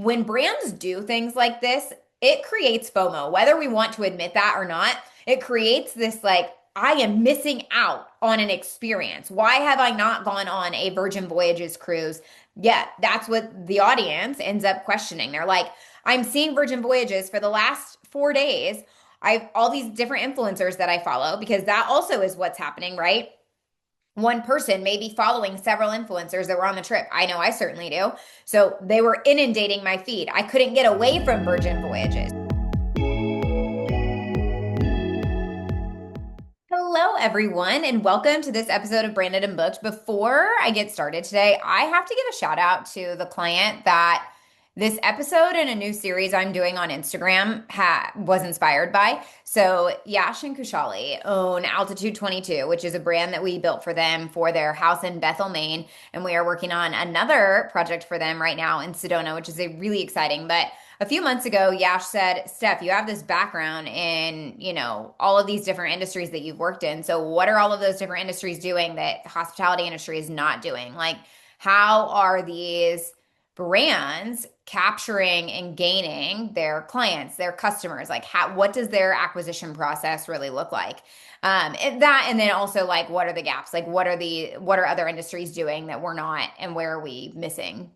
when brands do things like this, it creates FOMO, whether we want to admit that or not. It creates this like, I am missing out on an experience. Why have I not gone on a Virgin Voyages cruise yet? That's what the audience ends up questioning. They're like, I'm seeing Virgin Voyages for the last 4 days. I have all these different influencers that I follow because that also is what's happening, right? One person may be following several influencers that were on the trip. I know I certainly do. So they were inundating my feed. I couldn't get away from Virgin Voyages. Hello, everyone, and welcome to this episode of Branded and Booked. Before I get started today, I have to give a shout out to the client that this episode and a new series I'm doing on Instagram was inspired by. So Yash and Kushali own Altitude 22, which is a brand that we built for them for their house in Bethel, Maine. And we are working on another project for them right now in Sedona, which is a really exciting. But a few months ago, Yash said, Steph, you have this background in, all of these different industries that you've worked in. So what are all of those different industries doing that the hospitality industry is not doing? Like, how are these brands capturing and gaining their clients, their customers? Like, what does their acquisition process really look like? And then also like, what are the gaps? Like, what are other industries doing that we're not, and where are we missing?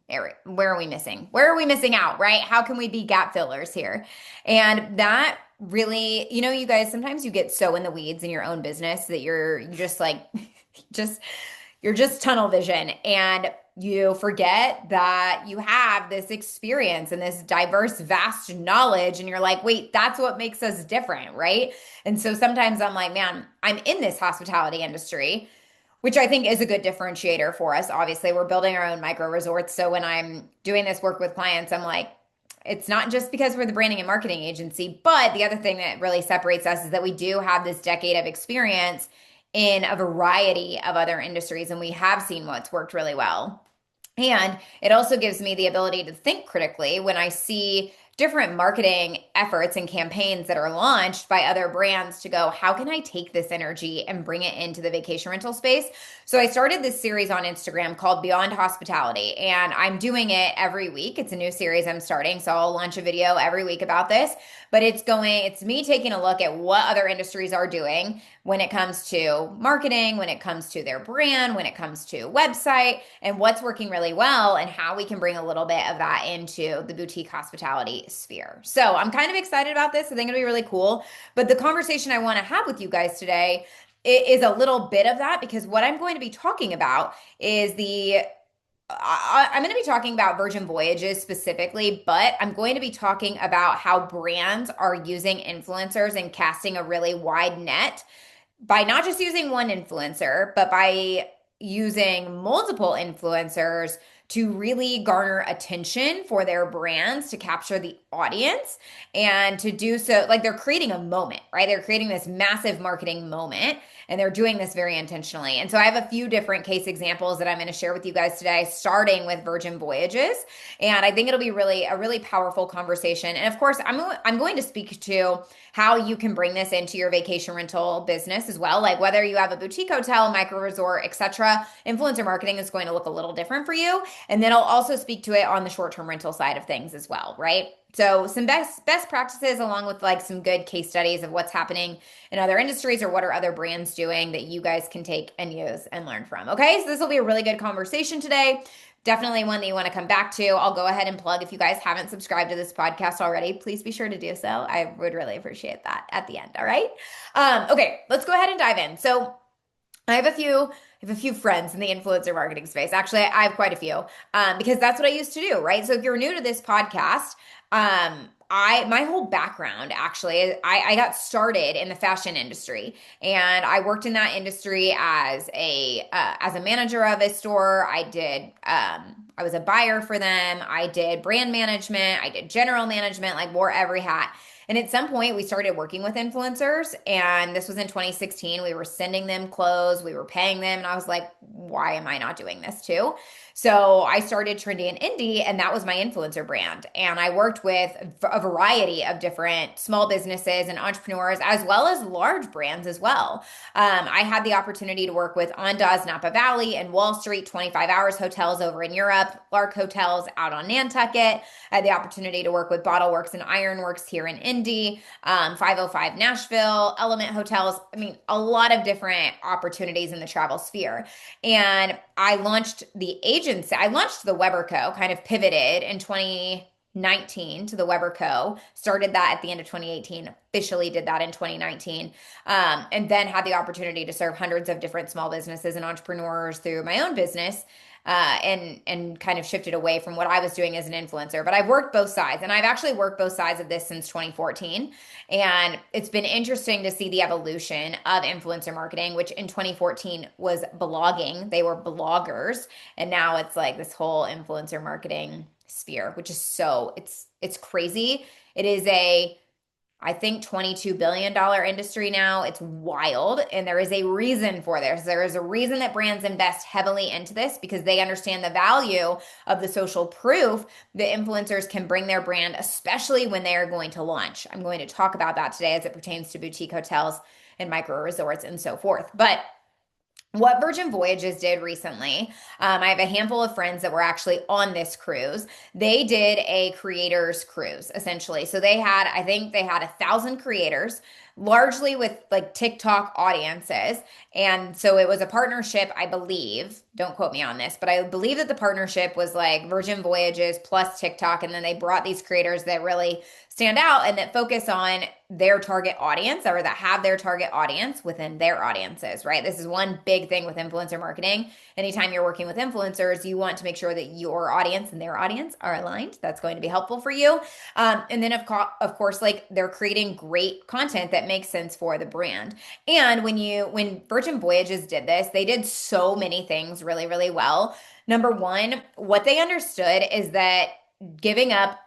Where are we missing? Where are we missing out, right? How can we be gap fillers here? And that really, you guys, sometimes you get so in the weeds in your own business that you're just like, you're just tunnel vision, and you forget that you have this experience and this diverse, vast knowledge. And you're like, wait, that's what makes us different, right? And so sometimes I'm like, man, I'm in this hospitality industry, which I think is a good differentiator for us. Obviously, we're building our own micro resorts. So when I'm doing this work with clients, I'm like, it's not just because we're the branding and marketing agency, but the other thing that really separates us is that we do have this decade of experience in a variety of other industries, and we have seen what's worked really well. And it also gives me the ability to think critically when I see different marketing efforts and campaigns that are launched by other brands to go, how can I take this energy and bring it into the vacation rental space? So I started this series on Instagram called Beyond Hospitality, and I'm doing it every week. It's a new series I'm starting, so I'll launch a video every week about this, but it's me taking a look at what other industries are doing when it comes to marketing, when it comes to their brand, when it comes to website, and what's working really well, and how we can bring a little bit of that into the boutique hospitality sphere. So I'm kind of excited about this. I think it'll be really cool. But the conversation I want to have with you guys today is a little bit of that, because what I'm going to be talking about is I'm going to be talking about Virgin Voyages specifically, but I'm going to be talking about how brands are using influencers and casting a really wide net by not just using one influencer, but by using multiple influencers to really garner attention for their brands, to capture the audience, and to do so, like, they're creating a moment, right? They're creating this massive marketing moment, and they're doing this very intentionally. And so I have a few different case examples that I'm going to share with you guys today, starting with Virgin Voyages. And I think it'll be a really powerful conversation. And of course, I'm going to speak to how you can bring this into your vacation rental business as well. Like, whether you have a boutique hotel, micro resort, etc., influencer marketing is going to look a little different for you. And then I'll also speak to it on the short-term rental side of things as well, right? So some best practices, along with like some good case studies of what's happening in other industries, or what are other brands doing that you guys can take and use and learn from. Okay, so this will be a really good conversation today. Definitely one that you want to come back to. I'll go ahead and plug, if you guys haven't subscribed to this podcast already, please be sure to do so. I would really appreciate that at the end. All right. Okay, let's go ahead and dive in. So I have a few friends in the influencer marketing space. Actually, I have quite a few, because that's what I used to do, right? So if you're new to this podcast, my whole background, actually, I got started in the fashion industry, and I worked in that industry as a manager of a store. I was a buyer for them. I did brand management. I did general management, like, wore every hat. And at some point, we started working with influencers, and this was in 2016. We were sending them clothes, we were paying them, and I was like, why am I not doing this too? So I started Trendy and Indie, and that was my influencer brand. And I worked with a variety of different small businesses and entrepreneurs, as well as large brands as well. I had the opportunity to work with Andaz Napa Valley and Wall Street, 25 hours hotels over in Europe, Lark Hotels out on Nantucket. I had the opportunity to work with Bottle Works and Ironworks here in Indy, 505 Nashville, Element Hotels. I mean, a lot of different opportunities in the travel sphere. And I launched the agency. I launched the Weber Co. Kind of pivoted in 2019 to the Weber Co. Started that at the end of 2018. Officially did that in 2019, and then had the opportunity to serve hundreds of different small businesses and entrepreneurs through my own business. And kind of shifted away from what I was doing as an influencer. But I've worked both sides, and I've actually worked both sides of this since 2014. And it's been interesting to see the evolution of influencer marketing, which in 2014 was blogging. They were bloggers, and now it's like this whole influencer marketing sphere, which is it's crazy. It is I think $22 billion industry now. It's wild. And there is a reason for this. There is a reason that brands invest heavily into this because they understand the value of the social proof that influencers can bring their brand, especially when they are going to launch. I'm going to talk about that today as it pertains to boutique hotels and micro resorts and so forth. But what Virgin Voyages did recently, I have a handful of friends that were actually on this cruise. They did a creators cruise, essentially. So I think they had 1,000 creators, largely with like TikTok audiences. And so it was a partnership, I believe. Don't quote me on this, but I believe that the partnership was like Virgin Voyages plus TikTok. And then they brought these creators that really stand out and that focus on their target audience or that have their target audience within their audiences, right? This is one big thing with influencer marketing. Anytime you're working with influencers, you want to make sure that your audience and their audience are aligned. That's going to be helpful for you. And then of course, like they're creating great content that makes sense for the brand. And when Virgin Voyages did this, they did so many things really, really well. Number one, what they understood is that giving up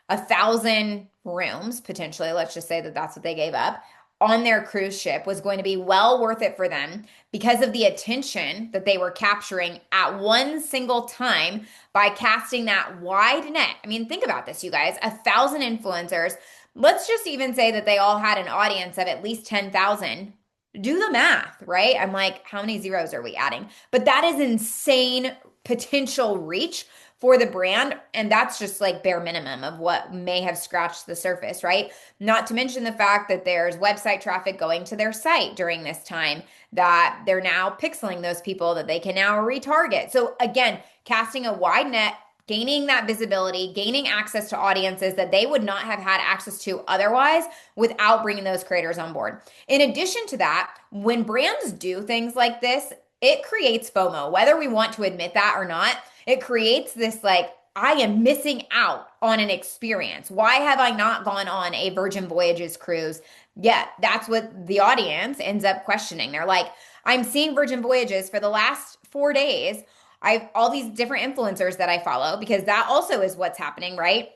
1,000 rooms, potentially, let's just say that that's what they gave up on their cruise ship was going to be well worth it for them because of the attention that they were capturing at one single time by casting that wide net. I mean, think about this, you guys, 1,000 influencers. Let's just even say that they all had an audience of at least 10,000. Do the math, right? I'm like, how many zeros are we adding? But that is insane potential reach for the brand. And that's just like bare minimum of what may have scratched the surface, right? Not to mention the fact that there's website traffic going to their site during this time, that they're now pixeling those people that they can now retarget. So again, casting a wide net, gaining that visibility, gaining access to audiences that they would not have had access to otherwise without bringing those creators on board. In addition to that, when brands do things like this, it creates FOMO, whether we want to admit that or not. It creates this like, I am missing out on an experience. Why have I not gone on a Virgin Voyages cruise yet? That's what the audience ends up questioning. They're like, I'm seeing Virgin Voyages for the last 4 days. I have all these different influencers that I follow because that also is what's happening, right?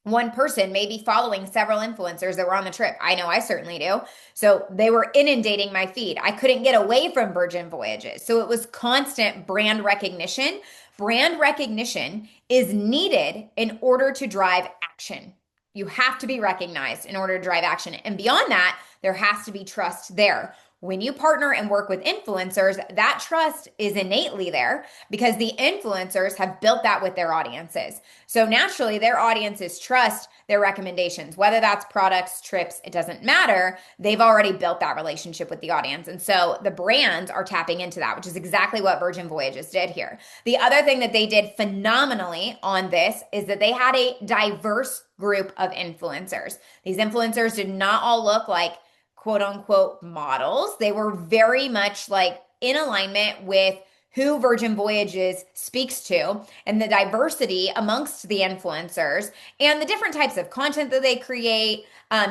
One person may be following several influencers that were on the trip. I know I certainly do. So they were inundating my feed. I couldn't get away from Virgin Voyages. So it was constant brand recognition. Brand recognition is needed in order to drive action. You have to be recognized in order to drive action. And beyond that, there has to be trust there. When you partner and work with influencers, that trust is innately there because the influencers have built that with their audiences. So naturally, their audiences trust their recommendations, whether that's products, trips, it doesn't matter. They've already built that relationship with the audience. And so the brands are tapping into that, which is exactly what Virgin Voyages did here. The other thing that they did phenomenally on this is that they had a diverse group of influencers. These influencers did not all look like quote unquote models. They were very much like in alignment with who Virgin Voyages speaks to and the diversity amongst the influencers and the different types of content that they create,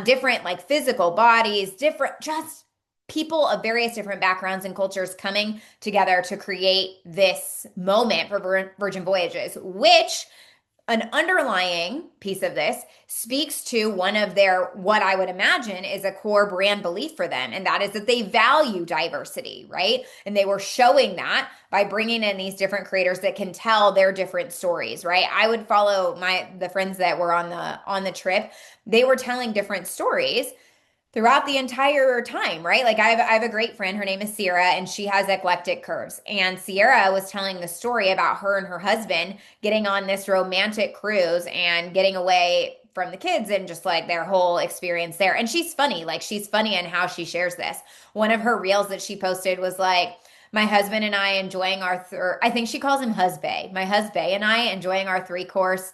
different like physical bodies, different just people of various different backgrounds and cultures coming together to create this moment for Virgin Voyages, which an underlying piece of this speaks to one of their, what I would imagine is a core brand belief for them, and that is that they value diversity, right? And they were showing that by bringing in these different creators that can tell their different stories, right? I would follow the friends that were on the trip. They were telling different stories throughout the entire time, right? Like I have a great friend, her name is Sierra, and she has eclectic curves. And Sierra was telling the story about her and her husband getting on this romantic cruise and getting away from the kids and just like their whole experience there. And she's funny, like she's funny in how she shares this. One of her reels that she posted was like, my husband and I enjoying our I think she calls him husband. My husband and I enjoying our three-course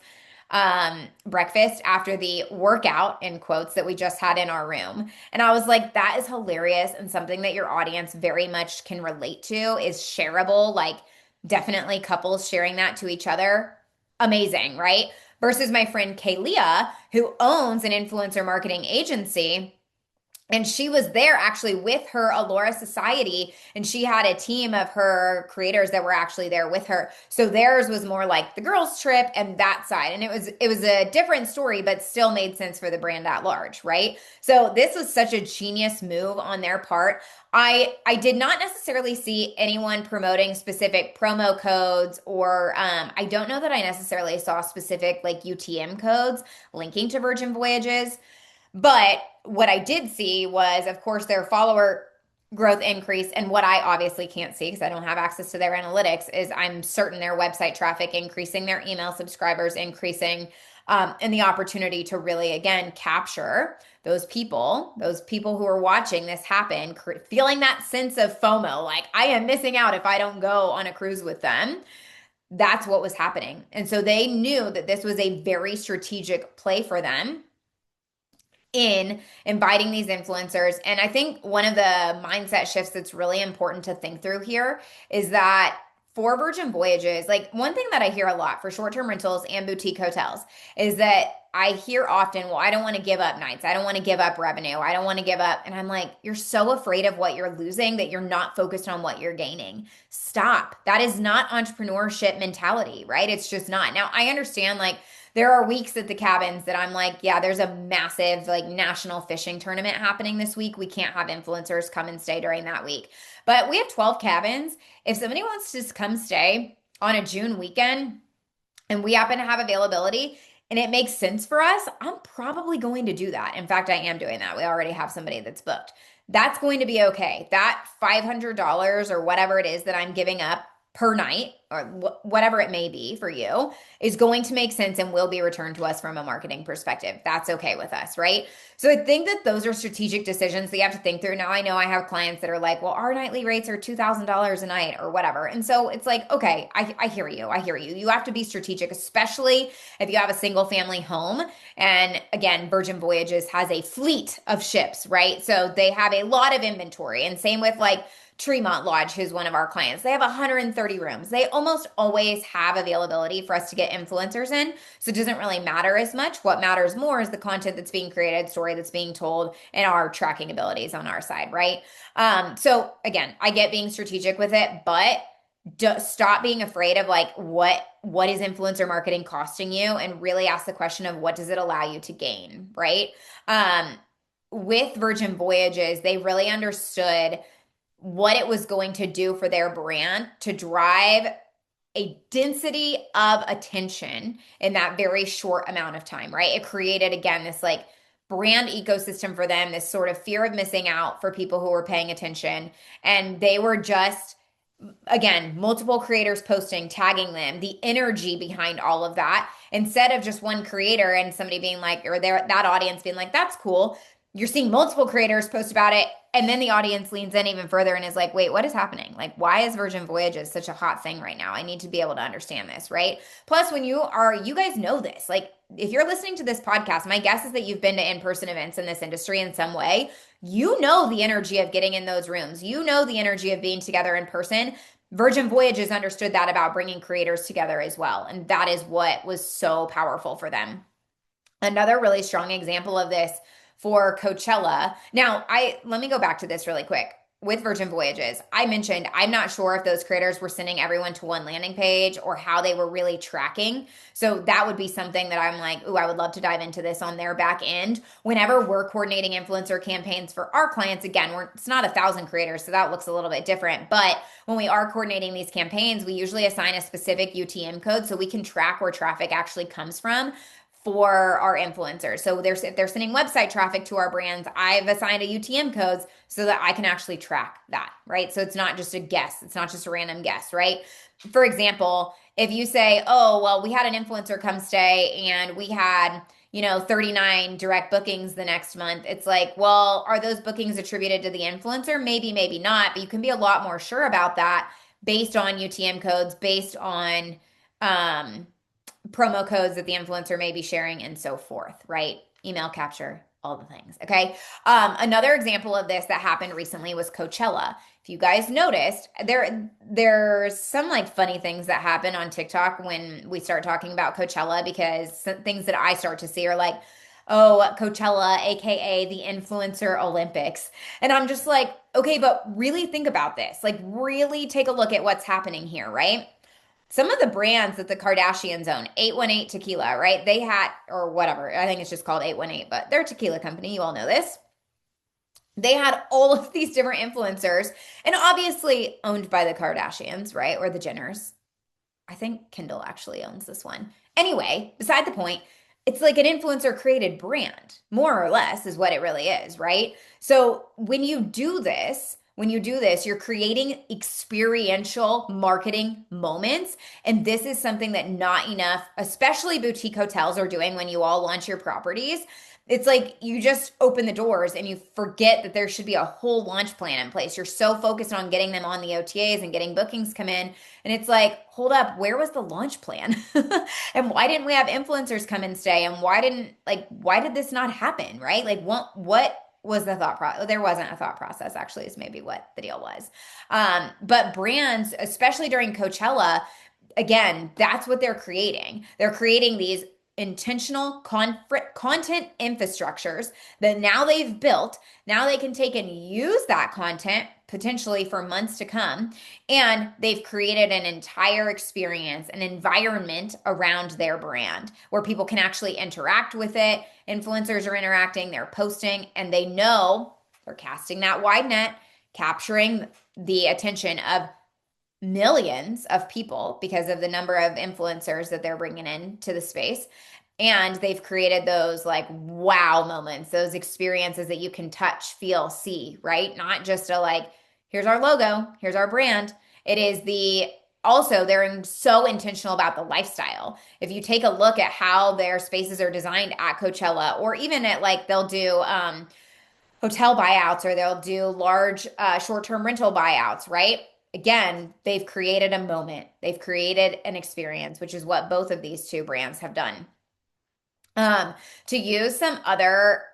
breakfast after the workout in quotes that we just had in our room. And I was like, that is hilarious and something that your audience very much can relate to, is shareable, like definitely couples sharing that to each other. Amazing, right? Versus my friend Kaylia, who owns an influencer marketing agency. And she was there actually with her Alora Society, and she had a team of her creators that were actually there with her. So theirs was more like the girls' trip and that side. And it was a different story, but still made sense for the brand at large, right? So this was such a genius move on their part. I did not necessarily see anyone promoting specific promo codes, or I don't know that I necessarily saw specific like UTM codes linking to Virgin Voyages. But what I did see was, of course, their follower growth increase. And what I obviously can't see because I don't have access to their analytics is I'm certain their website traffic increasing, their email subscribers increasing, and the opportunity to really, again, capture those people who are watching this happen, feeling that sense of FOMO, like I am missing out if I don't go on a cruise with them. That's what was happening. And so they knew that this was a very strategic play for them in inviting these influencers. And I think one of the mindset shifts that's really important to think through here is that for Virgin Voyages, like one thing that I hear a lot for short-term rentals and boutique hotels is that I hear often, well, I don't want to give up nights. I don't want to give up revenue. I don't want to give up. And I'm like, you're so afraid of what you're losing that you're not focused on what you're gaining. Stop. That is not entrepreneurship mentality, right? It's just not. Now, I understand like there are weeks at the cabins that I'm like, yeah, there's a massive like national fishing tournament happening this week. We can't have influencers come and stay during that week. But we have 12 cabins. If somebody wants to just come stay on a June weekend and we happen to have availability and it makes sense for us, I'm probably going to do that. In fact, I am doing that. We already have somebody that's booked. That's going to be okay. That $500 or whatever it is that I'm giving up per night or whatever it may be for you is going to make sense and will be returned to us from a marketing perspective. That's okay with us, right? So I think that those are strategic decisions that you have to think through. Now I know I have clients that are like, well, our nightly rates are $2,000 a night or whatever. And so it's like, okay, I hear you. I hear you. You have to be strategic, especially if you have a single family home. And again, Virgin Voyages has a fleet of ships, right? So they have a lot of inventory, and same with like Tremont Lodge, who's one of our clients. They have 130 rooms. They almost always have availability for us to get influencers in. So it doesn't really matter as much. What matters more is the content that's being created, story that's being told, and our tracking abilities on our side, right? So again, I get being strategic with it, but stop being afraid of like what is influencer marketing costing you, and really ask the question of what does it allow you to gain, right? With Virgin Voyages, they really understood what it was going to do for their brand to drive a density of attention in that very short amount of time, right? It created, again, this like brand ecosystem for them, this sort of fear of missing out for people who were paying attention. And they were just, again, multiple creators posting, tagging them, the energy behind all of that, instead of just one creator and somebody being like, or that audience being like, that's cool. You're seeing multiple creators post about it. And then the audience leans in even further and is like, wait, what is happening? Like, why is Virgin Voyages such a hot thing right now? I need to be able to understand this, right? Plus, you guys know this. Like, if you're listening to this podcast, my guess is that you've been to in-person events in this industry in some way. You know the energy of getting in those rooms. You know the energy of being together in person. Virgin Voyages understood that about bringing creators together as well. And that is what was so powerful for them. Another really strong example of this for Coachella. Now, let me go back to this really quick. with Virgin Voyages, I mentioned I'm not sure if those creators were sending everyone to one landing page or how they were really tracking. So that would be something that I'm like, ooh, I would love to dive into this on their back end. Whenever we're coordinating influencer campaigns for our clients, again, it's not 1,000 creators, so that looks a little bit different. But when we are coordinating these campaigns, we usually assign a specific UTM code so we can track where traffic actually comes from for our influencers. So if they're sending website traffic to our brands, I've assigned a UTM codes so that I can actually track that, right? So it's not just a guess. It's not just a random guess, right? For example, if you say, oh, well, we had an influencer come stay and we had, 39 direct bookings the next month. It's like, well, are those bookings attributed to the influencer? Maybe, maybe not, but you can be a lot more sure about that based on UTM codes, based on, promo codes that the influencer may be sharing and so forth, right? Email capture, all the things. Okay. Another example of this that happened recently was Coachella. If you guys noticed, there's some like funny things that happen on TikTok when we start talking about Coachella, because some things that I start to see are like, oh, Coachella, aka the Influencer Olympics. And I'm just like, okay, but really think about this. Like, really take a look at what's happening here, right? Some of the brands that the Kardashians own, 818 Tequila, right? They had, or whatever, I think it's just called 818, but they're a tequila company. You all know this. They had all of these different influencers, and obviously owned by the Kardashians, right? Or the Jenners. I think Kendall actually owns this one. Anyway, beside the point, it's like an influencer created brand, more or less, is what it really is, right? So when you do this, you're creating experiential marketing moments. And this is something that not enough, especially boutique hotels, are doing when you all launch your properties. It's like you just open the doors and you forget that there should be a whole launch plan in place. You're so focused on getting them on the OTAs and getting bookings come in. And it's like, hold up, where was the launch plan? And why didn't we have influencers come and stay? And why did this not happen? Right? Like what was the thought process? There wasn't a thought process, actually, is maybe what the deal was. But brands, especially during Coachella, again, that's what they're creating. They're creating these intentional content infrastructures that now they've built. Now they can take and use that content potentially for months to come. And they've created an entire experience, an environment around their brand where people can actually interact with it. Influencers are interacting, they're posting, and they know they're casting that wide net, capturing the attention of millions of people because of the number of influencers that they're bringing into the space. And they've created those like wow moments, those experiences that you can touch, feel, see, right? Not just a like, here's our logo, here's our brand. It is also they're so intentional about the lifestyle. If you take a look at how their spaces are designed at Coachella, or even at like they'll do hotel buyouts, or they'll do large short-term rental buyouts, right? Again, they've created a moment. They've created an experience, which is what both of these two brands have done. To use some other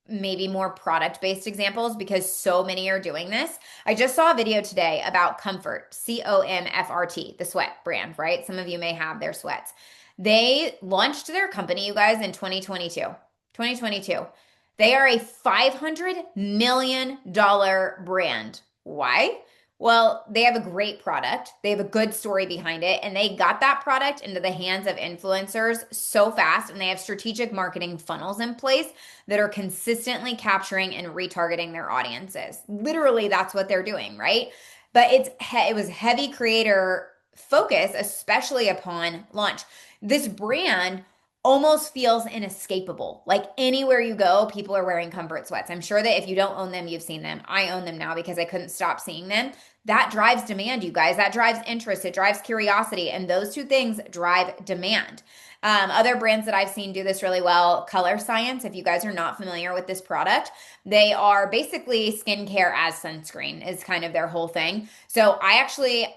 maybe more product-based examples, because so many are doing this. I just saw a video today about Comfort, COMFRT, the sweat brand, right? Some of you may have their sweats. They launched their company, you guys, in 2022. 2022. They are a $500 million brand. Why? Well, they have a great product. They have a good story behind it, and they got that product into the hands of influencers so fast, and they have strategic marketing funnels in place that are consistently capturing and retargeting their audiences. Literally, that's what they're doing, right? But it was heavy creator focus, especially upon launch. This brand almost feels inescapable. Like anywhere you go, people are wearing Comfort sweats. I'm sure that if you don't own them, you've seen them. I own them now because I couldn't stop seeing them. That drives demand, you guys. That drives interest. It drives curiosity. And those two things drive demand. Other brands that I've seen do this really well, Color Science. If you guys are not familiar with this product, they are basically skincare as sunscreen is kind of their whole thing. So I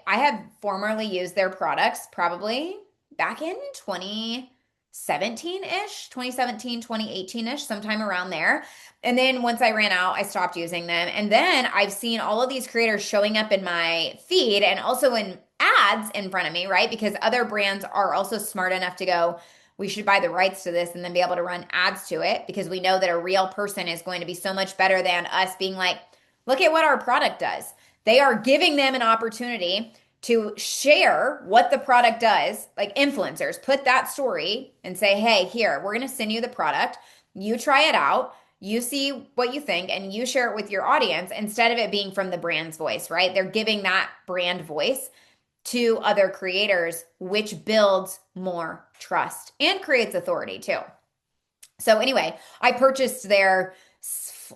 have formerly used their products probably back in 2017-ish, 2018-ish, sometime around there. And then once I ran out, I stopped using them. And then I've seen all of these creators showing up in my feed and also in ads in front of me, right? Because other brands are also smart enough to go, we should buy the rights to this and then be able to run ads to it, because we know that a real person is going to be so much better than us being like, Look at what our product does. They are giving them an opportunity to share what the product does, like influencers, put that story and say, hey, here, we're going to send you the product. You try it out. You see what you think and you share it with your audience instead of it being from the brand's voice, right? They're giving that brand voice to other creators, which builds more trust and creates authority too. So anyway, I purchased their,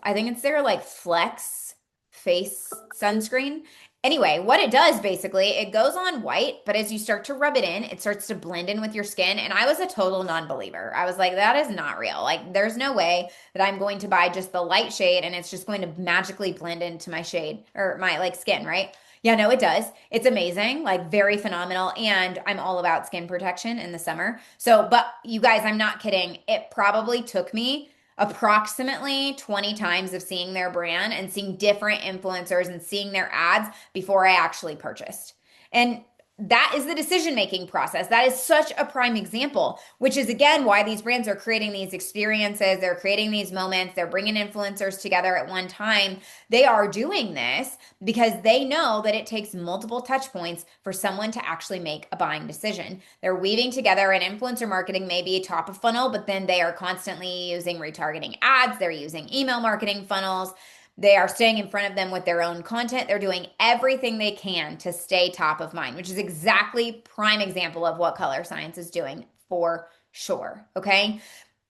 I think it's their like Flex face sunscreen. Anyway, what it does basically, it goes on white, but as you start to rub it in, it starts to blend in with your skin. And I was a total non-believer. I was like, that is not real. Like, there's no way that I'm going to buy just the light shade and it's just going to magically blend into my shade or my like skin, right? Yeah, no, it does. It's amazing, like very phenomenal. And I'm all about skin protection in the summer. So, but you guys, I'm not kidding. It probably took me approximately 20 times of seeing their brand and seeing different influencers and seeing their ads before I actually purchased. And that is the decision-making process. That is such a prime example, which is again why these brands are creating these experiences. They're creating these moments. They're bringing influencers together at one time. They are doing this because they know that it takes multiple touch points for someone to actually make a buying decision. They're weaving together, and influencer marketing may be top of funnel, but then they are constantly using retargeting ads. They're using email marketing funnels. They are staying in front of them with their own content. They're doing everything they can to stay top of mind, which is exactly prime example of what Color Science is doing for sure. Okay.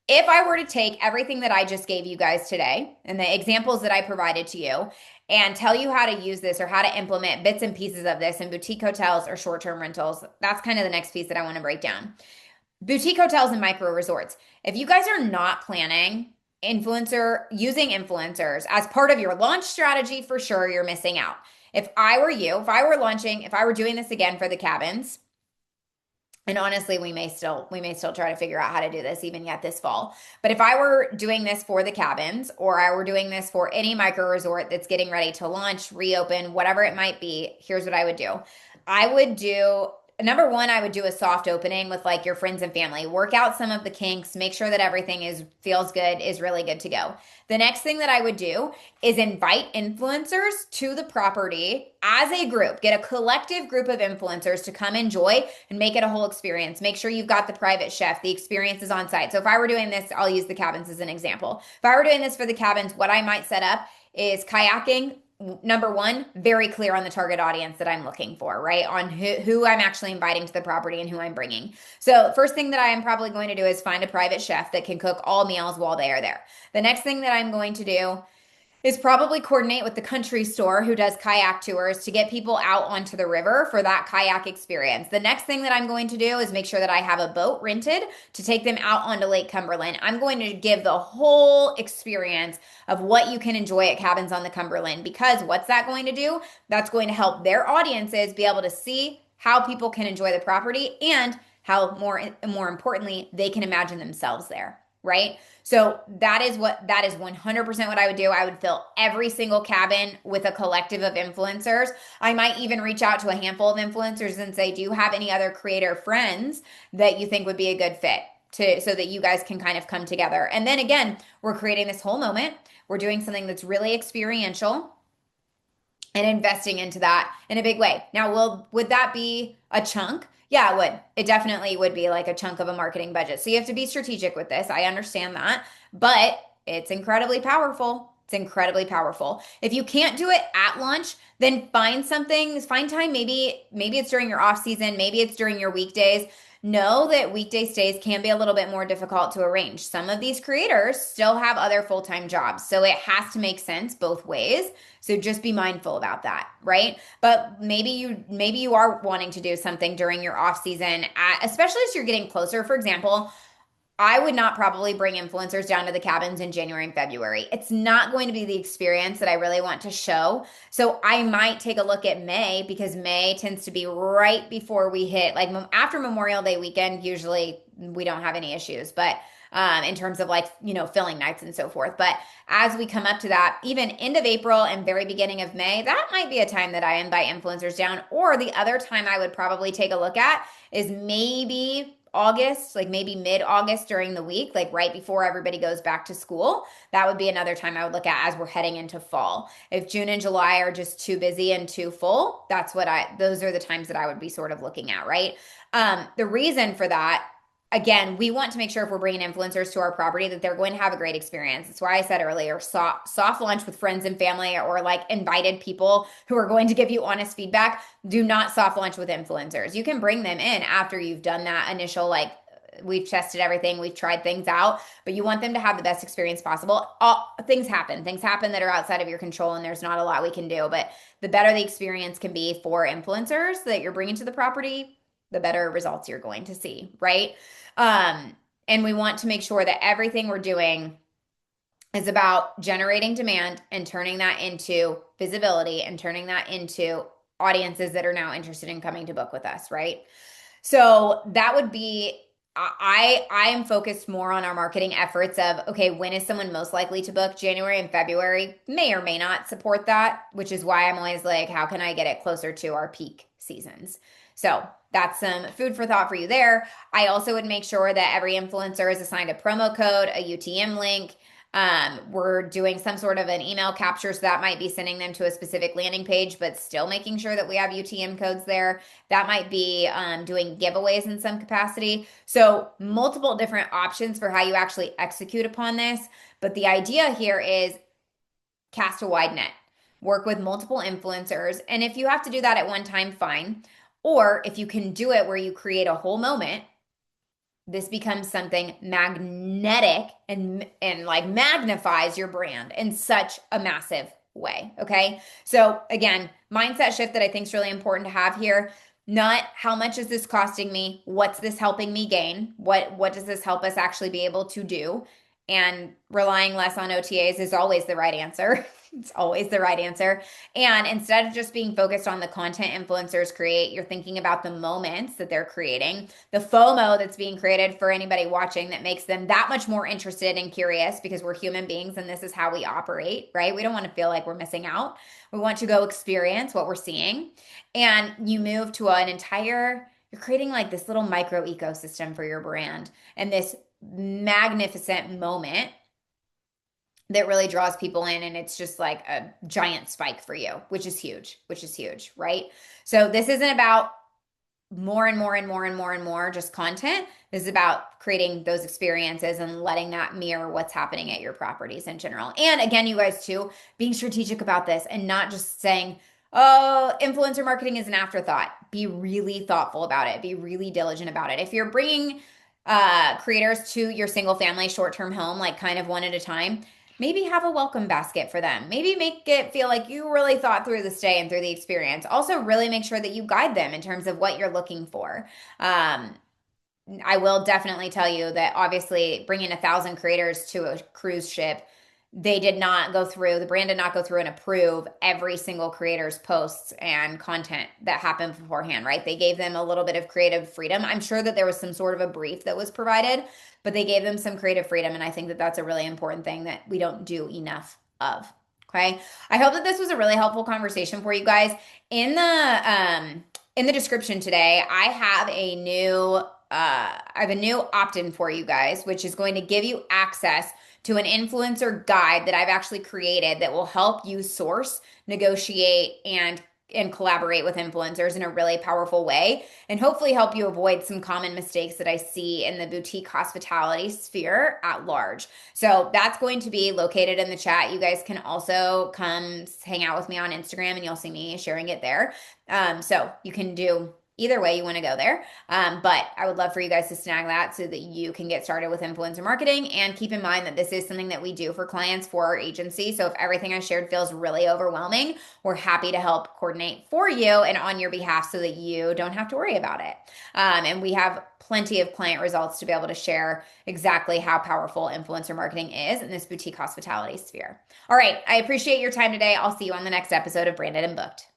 If I were to take everything that I just gave you guys today and the examples that I provided to you and tell you how to use this or how to implement bits and pieces of this in boutique hotels or short-term rentals, that's kind of the next piece that I want to break down. Boutique hotels and micro resorts. If you guys are not planning using influencers as part of your launch strategy, for sure you're missing out. If I were you, if I were launching, if I were doing this again for the cabins, and honestly, we may still try to figure out how to do this even yet this fall. But if I were doing this for the cabins, or I were doing this for any micro resort that's getting ready to launch, reopen, whatever it might be, here's what I would do. I would do Number one, I would do a soft opening with like your friends and family. Work out some of the kinks, make sure that everything feels good, is really good to go. The next thing that I would do is invite influencers to the property as a group. Get a collective group of influencers to come enjoy and make it a whole experience. Make sure you've got the private chef, the experience is on site. So if I were doing this, I'll use the cabins as an example. If I were doing this for the cabins, what I might set up is kayaking. Number one, very clear on the target audience that I'm looking for, right? On who I'm actually inviting to the property and who I'm bringing. So first thing that I am probably going to do is find a private chef that can cook all meals while they are there. The next thing that I'm going to do is probably coordinate with the country store who does kayak tours to get people out onto the river for that kayak experience. The next thing that I'm going to do is make sure that I have a boat rented to take them out onto Lake Cumberland. I'm going to give the whole experience of what you can enjoy at Cabins on the Cumberland, because what's that going to do? That's going to help their audiences be able to see how people can enjoy the property and how more importantly, they can imagine themselves there, right? So that is 100% what I would do. I would fill every single cabin with a collective of influencers. I might even reach out to a handful of influencers and say, do you have any other creator friends that you think would be a good fit so that you guys can kind of come together? And then again, we're creating this whole moment. We're doing something that's really experiential and investing into that in a big way. Now, would that be a chunk? Yeah, it would. It definitely would be like a chunk of a marketing budget. So you have to be strategic with this. I understand that, but it's incredibly powerful. It's incredibly powerful. If you can't do it at launch, then find time. Maybe it's during your off season. Maybe it's during your weekdays. Know that weekday stays can be a little bit more difficult to arrange. Some of these creators still have other full-time jobs, so it has to make sense both ways. So just be mindful about that, right? But maybe you are wanting to do something during your off season, especially as you're getting closer. For example, I would not probably bring influencers down to the cabins in January and February. It's not going to be the experience that I really want to show. So I might take a look at May, because May tends to be right before we hit, like after Memorial Day weekend, usually we don't have any issues, but in terms of like, filling nights and so forth. But as we come up to that, even end of April and very beginning of May, that might be a time that I invite influencers down. Or the other time I would probably take a look at is maybe August, like maybe mid-August during the week, like right before everybody goes back to school. That would be another time I would look at as we're heading into fall. If June and July are just too busy and too full, those are the times that I would be sort of looking at, right? The reason for that, again, we want to make sure if we're bringing influencers to our property that they're going to have a great experience. That's why I said earlier, soft launch with friends and family or like invited people who are going to give you honest feedback. Do not soft launch with influencers. You can bring them in after you've done that initial, like, we've tested everything, we've tried things out, but you want them to have the best experience possible. Things happen that are outside of your control, and there's not a lot we can do. But the better the experience can be for influencers that you're bringing to the property, the better results you're going to see, right? And we want to make sure that everything we're doing is about generating demand and turning that into visibility and turning that into audiences that are now interested in coming to book with us, right? So that would be, I am focused more on our marketing efforts of, okay, when is someone most likely to book? January and February may or may not support that, which is why I'm always like, how can I get it closer to our peak seasons? So that's some food for thought for you there. I also would make sure that every influencer is assigned a promo code, a UTM link. We're doing some sort of an email capture, so that might be sending them to a specific landing page, but still making sure that we have UTM codes there. That might be doing giveaways in some capacity. So multiple different options for how you actually execute upon this. But the idea here is cast a wide net. Work with multiple influencers. And if you have to do that at one time, fine. Or if you can do it where you create a whole moment, this becomes something magnetic and like magnifies your brand in such a massive way. Okay. So again, mindset shift that I think is really important to have here. Not how much is this costing me? What's this helping me gain? What does this help us actually be able to do? And relying less on OTAs is always the right answer. It's always the right answer. And instead of just being focused on the content influencers create, you're thinking about the moments that they're creating, the FOMO that's being created for anybody watching that makes them that much more interested and curious, because we're human beings and this is how we operate, right? We don't want to feel like we're missing out. We want to go experience what we're seeing. And you move to you're creating like this little micro ecosystem for your brand and this magnificent moment that really draws people in, and it's just like a giant spike for you, which is huge, right? So this isn't about more and more and more and more and more just content. This is about creating those experiences and letting that mirror what's happening at your properties in general. And again, you guys too, being strategic about this and not just saying, oh, influencer marketing is an afterthought. Be really thoughtful about it. Be really diligent about it. If you're bringing creators to your single family short-term home, like kind of one at a time, maybe have a welcome basket for them. Maybe make it feel like you really thought through the stay and through the experience. Also, really make sure that you guide them in terms of what you're looking for. I will definitely tell you that obviously bringing 1,000 creators to a cruise ship, the brand did not go through and approve every single creator's posts and content that happened beforehand, right? They gave them a little bit of creative freedom. I'm sure that there was some sort of a brief that was provided, but they gave them some creative freedom. And I think that that's a really important thing that we don't do enough of. Okay. I hope that this was a really helpful conversation for you guys. In the description today, I have a new opt-in for you guys, which is going to give you access to an influencer guide that I've actually created that will help you source, negotiate, and collaborate with influencers in a really powerful way, and hopefully help you avoid some common mistakes that I see in the boutique hospitality sphere at large. So that's going to be located in the chat. You guys can also come hang out with me on Instagram and you'll see me sharing it there. So you can do either way you want to go there. But I would love for you guys to snag that so that you can get started with influencer marketing. And keep in mind that this is something that we do for clients for our agency. So if everything I shared feels really overwhelming, we're happy to help coordinate for you and on your behalf so that you don't have to worry about it. And we have plenty of client results to be able to share exactly how powerful influencer marketing is in this boutique hospitality sphere. All right. I appreciate your time today. I'll see you on the next episode of Branded and Booked.